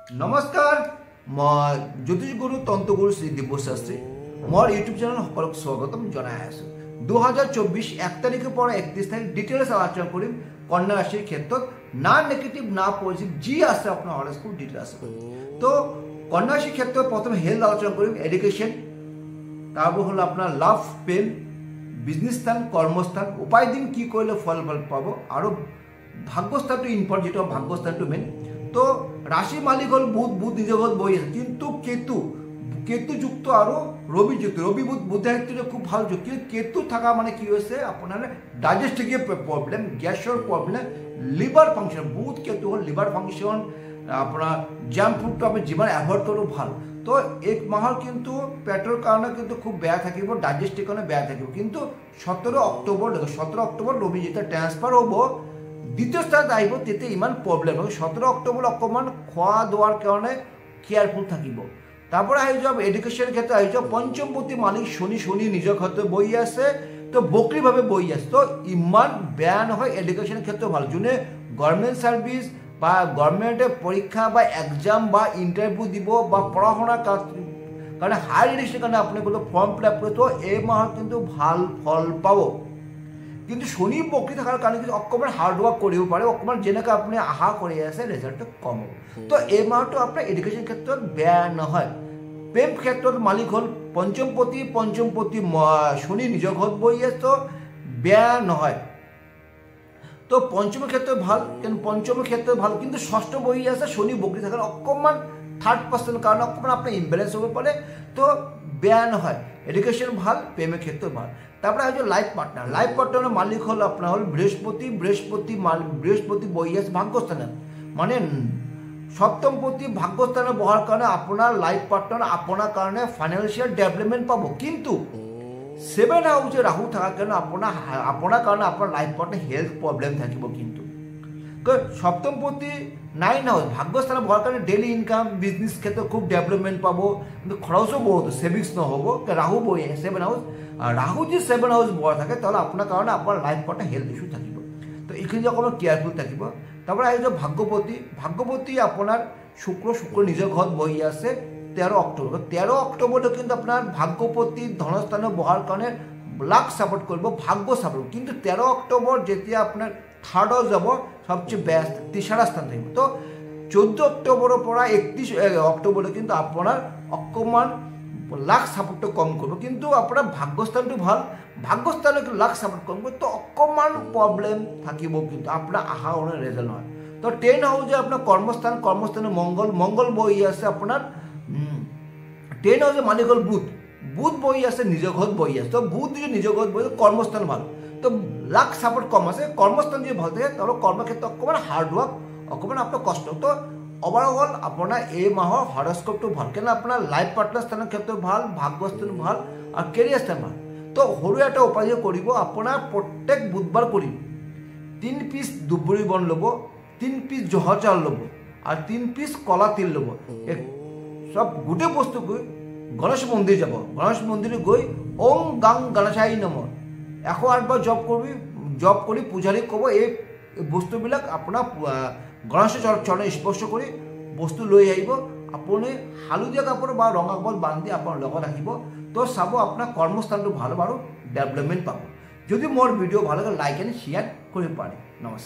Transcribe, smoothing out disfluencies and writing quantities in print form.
নমস্কাৰ মই জ্যোতিষগুৰু তন্ত্ৰগুৰু শ্ৰী দিব্য শাস্ত্ৰী মোৰ ইউটিউব চেনেল সকলক স্বাগতম জনাই আছো 2024 1 তাৰিখৰ পৰা 31 তাৰিখ ডিটেইলছ আলোচনা কৰিম কন্যা ৰাশিৰ ক্ষেত্ৰত না নেগেটিভ না পজিটিভ যি আছে আপোনাৰ হৰস্কোপ ডিটেইলছ আছে তো কন্যা ৰাশিৰ ক্ষেত্ৰত প্ৰথম হেলথ আলোচনা কৰিম এডুকেশ্যন তাৰপৰ হল আপোনাৰ লাভ পেন বিজনেছ স্থান কৰ্মস্থান উপায় দিন কি কৰিলে ফল পাব আৰু ভাগ্যস্থানটো ইম্পৰ্টেণ্ট যেটো ভাগ্যস্থানটো মেইন তো রাশি মালিক হল বুধ বুধ নিজ ঘর বই আছে কিন্তু কেতু যুক্ত আর রবি যুক্ত রবি বুধ বুধের ক্ষেত্রে খুব ভালো যুক্ত কিন্তু কেতু থাকা মানে কি হয়েছে আপনার ডাইজেস্টিভ প্রবলেম গ্যাসের প্রবলেম লিভার ফাংশন বুধ কেতু হল লিভার ফাংশন আপনার জাঙ্ক ফুডটো আপনি জীবন এভয়েড করলে ভালো তো এক মাহর কিন্তু পেটর কারণে কিন্তু খুব বেয়া থাকিব ডাইজেস্টিভ কারণে বেয়া থাকিব কিন্তু 17 অক্টোবর রবি যেটা ট্রান্সফার হব দ্বিতীয় স্থানত আহিব তেতিয়া ইমান প্ৰব্লেম হয় 17 অক্টোবৰ অকমান খোৱা দোৱাৰ কাৰণে কেয়াৰফুল থাকিব তাৰপৰা আহি যাব এডুকেশ্যন ক্ষেত্ৰত আহি যাব পঞ্চমপতি মালিক শনি নিজৰ ক্ষেত্ৰত বহি আছে তো বক্ৰীভাৱে বহি আছে তো ইমান বেয়া নহয় এডুকেশ্যন ক্ষেত্ৰত ভাল যোনে গভৰ্ণমেণ্ট সাৰ্ভিস বা গভৰ্ণমেণ্টে পৰীক্ষা বা এক্সাম বা ইণ্টাৰভিউ দিব বা পঢ়া শুনা কাৰণে হায়াৰ এডুকেশ্যন কাৰণে আপুনি কোনো ফৰ্ম ফিল আপ কৰে তো এই মাহত কিন্তু ভাল ফল পাব কিন্তু শনি বক্ৰী থাকাৰ কাৰণে কিন্তু অকমান হাৰ্ড ওয়াৰ্ক কৰিব পাৰে অকমান যেনেকৈ আপুনি আশা কৰি আছে ৰিজাল্টটো কম হ'ব তো এই মাহটো আপোনাৰ এডুকেশ্যন ক্ষেত্ৰত বেয়া নহয় প্ৰেম ক্ষেত্ৰত মালিক হ'ল পঞ্চমপতি শনি নিজৰ ঘৰত বহি আছে তো বেয়া নহয় তো পঞ্চমৰ ক্ষেত্ৰত ভাল কিন্তু ষষ্ঠ বহি আছে শনি বক্ৰী থাকাৰ অকমান থাৰ্ড পাৰ্সন কাৰণে অকমান আপোনাৰ ইমবেলেন্স হ'ব পাৰে তো বেয়া নহয় এডুকেশ্যন ভাল প্ৰেমৰ ক্ষেত্ৰত ভাল তারপরে আছে লাইফ পার্টনার মালিক হল আপনার হল বৃহস্পতি বহি আছে ভাগ্যস্থানে মানে সপ্তমপতি ভাগ্যস্থানে বহার কারণে আপনার লাইফ পার্টনার আপনার কারণে ফাইনান্সিয়াল ডেভেলপমেন্ট পাব কিন্তু 7 হাউসে রাহু থাকার কারণে আপনার কারণে আপনার লাইফ পার্টনার হেলথ প্রবলেম থাকিব কিন্তু সপ্তমপতি 9 হাউস ভাগ্যস্থানে বহার কারণে ডেইলি ইনকাম বিজনেস ক্ষেত্রে খুব ডেভেলপমেন্ট পাব কিন্তু খরচও বহুত সেভিংস নহব রাহু বহি 7 হাউস আর রাহু যদি 7 হাউস বহা থাকে তাহলে আপনার কারণে আপনার লাইফ পার্টনার হেলথ ইস্যু থাকিব তো এইখানে অকমান কেয়ারফুল থাকিব তারপরে আহি যাব ভাগ্যপতি আপনার শুক্র নিজের ঘর বহি আছে 13 অক্টোবর কিন্তু আপনার ভাগ্যপতি ধনস্থানে বহার কারণে লাক সাপোর্ট করব ভাগ্য সাপোর্ট কিন্তু 13 অক্টোবর যেতিয়া আপনার থার্ড হাউস যাব সবচেয়ে বেস্ট তিসারা স্থান থাকবে তো 14 অক্টোবরের পর 31 অক্টোবরে কিন্তু আপনার অকমান লাক সাপোর্টটো কম করব কিন্তু আপনার ভাগ্যস্থানটো ভাল ভাগ্যস্থানে লাক সাপোর্ট কম করব তো অকমান প্রবলেম থাকিব কিন্তু আপনার আশা অনুযায়ী রেজাল্ট হয় তো 10 হাউসে আপনার কর্মস্থানে মঙ্গল বহি আছে আপনার 10 হাউসে মালিক হল বুধ বহি আছে নিজের ঘর বহি আছে তো বুধ যদি নিজের ঘর বহি কর্মস্থান ভাল তো লাক সাপোর্ট কম আছে কর্মস্থান যদি ভাল থাকে তাহলে কর্মক্ষেত্রে অকমান হার্ড ওয়ার্ক অকমান আপনার কষ্ট তো ওভারঅল আপনার এই মাহৰ হৰস্কোপটো ভাল কেন আপনাৰ লাইফ পাৰ্টনাৰ স্থানেৰ ক্ষেত্ৰে ভাল ভাগ্যস্থান ভাল আৰ কেৰিয়াৰ স্থান ভাল তো সৰু এটা উপায় কৰিব আপনাৰ প্ৰত্যেক বুধবাৰ কৰি 3 পিস দুবৰি বন লব 3 পিস জহা চাউল লব আর 3 পিস কলা তিল লব সব গোটে বস্তু গৈ গণেশ মন্দির যাব গণেশ মন্দিরে গৈ ওম গাং গণেশাই নমঃ 108 বার জপ কৰি পূজাৰী কব এই বস্তুবিলাক আপনাৰ গণেশেৰ চৰণে স্পৰ্শ কৰে বস্তু লৈ আহিব আপুনি হালধীয়া কাপড় বা ৰঙা কাপড় বান্ধি আপোনাৰ লগত ৰাখিব তো চাব আপোনাৰ কৰ্মস্থানটো ভাল আৰু ডেভেলপমেন্ট পাব যদি মোৰ ভিডিও ভাল লাগে লাইক এণ্ড শেয়াৰ কৰিব পাৰে নমস্কাৰ।